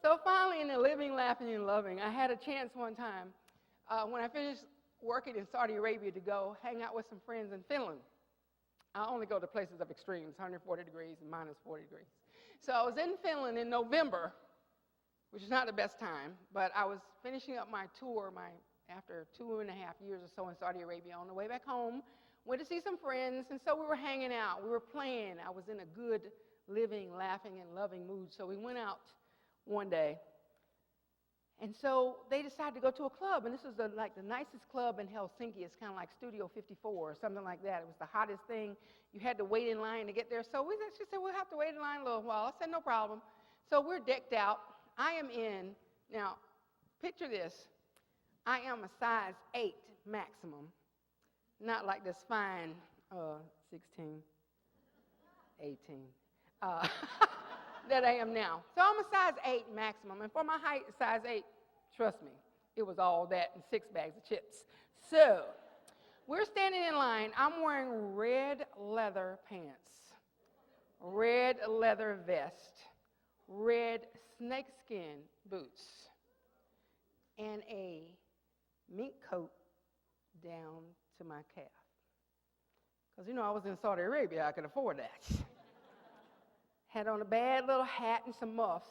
So finally, in the living, laughing, and loving, I had a chance one time when I finished working in Saudi Arabia to go hang out with some friends in Finland. I only go to places of extremes, 140 degrees and minus 40 degrees. So I was in Finland in November, which is not the best time, but I was finishing up my tour after 2.5 years or so in Saudi Arabia. On the way back home, went to see some friends, and so we were hanging out. We were playing. I was in a good living, laughing, and loving mood. So we went out one day, and so they decided to go to a club, and this was like the nicest club in Helsinki. It's kind of like Studio 54 or something like that. It was the hottest thing. You had to wait in line to get there. So she said, we'll have to wait in line a little while. I said, no problem. So we're decked out. I am in, now, picture this. I am a size 8 maximum, not like this fine 16, 18 that I am now. So I'm a size 8 maximum, and for my height, size 8, trust me, it was all that and 6 bags of chips. So we're standing in line. I'm wearing red leather pants, red leather vest, red snakeskin boots, and a mink coat down to my calf. Because, you know, I was in Saudi Arabia, I could afford that. Had on a bad little hat and some muffs.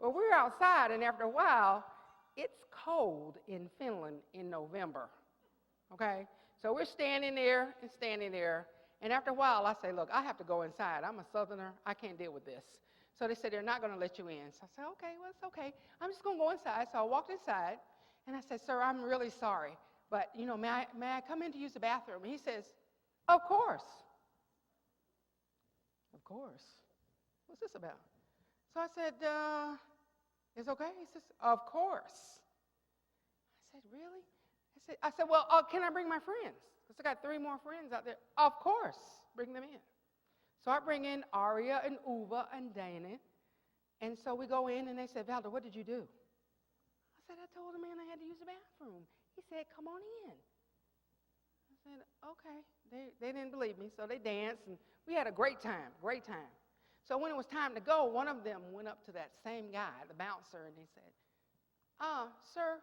But we were outside, and after a while, it's cold in Finland in November, okay? So we're standing there, and after a while, I say, look, I have to go inside. I'm a Southerner. I can't deal with this. So they said, they're not going to let you in. So I said, okay, well, it's okay. I'm just going to go inside. So I walked inside, and I said, sir, I'm really sorry, but, you know, may I come in to use the bathroom? And he says, of course. Of course. What's this about? So I said, it's okay? He says, of course. I said, really? I said, well, can I bring my friends? Because I got 3 more friends out there. Of course, bring them in. So I bring in Aria and Uva and Dana. And so we go in, and they said, Valda, what did you do? I said, I told the man I had to use the bathroom. He said, come on in. I said, okay. They didn't believe me, so they danced, and we had a great time, great time. So when it was time to go, one of them went up to that same guy, the bouncer, and he said, sir,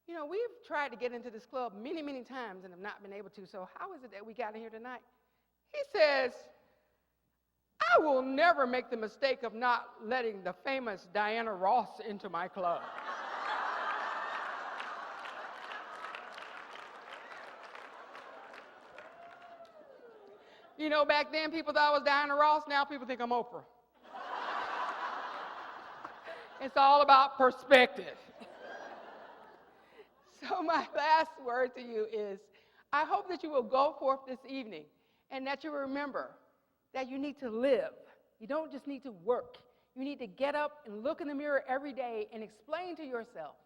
you know, we've tried to get into this club many, many times and have not been able to, so how is it that we got in here tonight? He says, I will never make the mistake of not letting the famous Diana Ross into my club. You know, back then people thought I was Diana Ross. Now people think I'm Oprah. It's all about perspective. So my last word to you is, I hope that you will go forth this evening and that you remember that you need to live. You don't just need to work. You need to get up and look in the mirror every day and explain to yourself,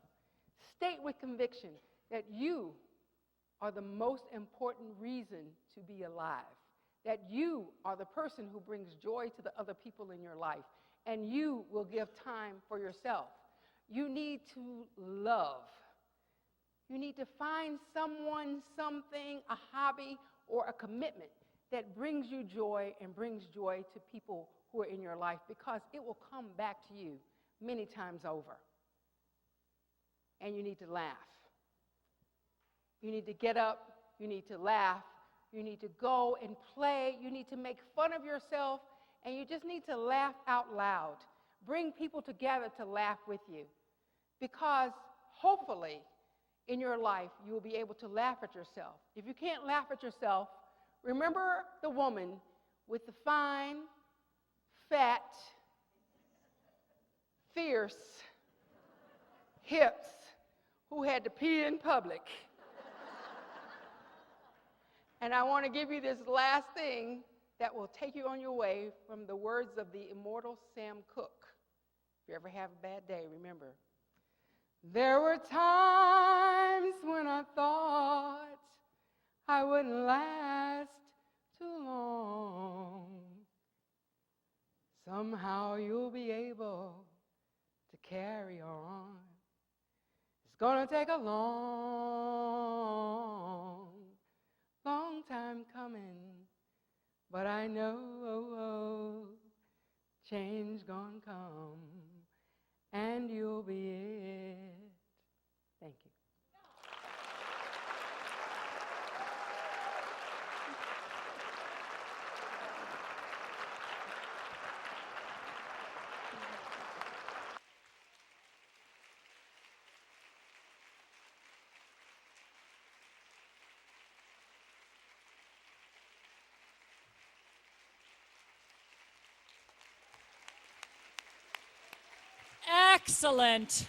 state with conviction that you are the most important reason to be alive. That you are the person who brings joy to the other people in your life, and you will give time for yourself. You need to love. You need to find someone, something, a hobby, or a commitment that brings you joy and brings joy to people who are in your life, because it will come back to you many times over. And you need to laugh. You need to get up. You need to laugh. You need to go and play. You need to make fun of yourself, and you just need to laugh out loud. Bring people together to laugh with you, because hopefully in your life you will be able to laugh at yourself. If you can't laugh at yourself, remember the woman with the fine, fat, fierce hips who had to pee in public. And I want to give you this last thing that will take you on your way from the words of the immortal Sam Cooke. If you ever have a bad day, remember, there were times when I thought I wouldn't last too long. Somehow you'll be able to carry on. It's going to take a long time coming, but I know change gonna come. and you'll be it. Thank you. Excellent.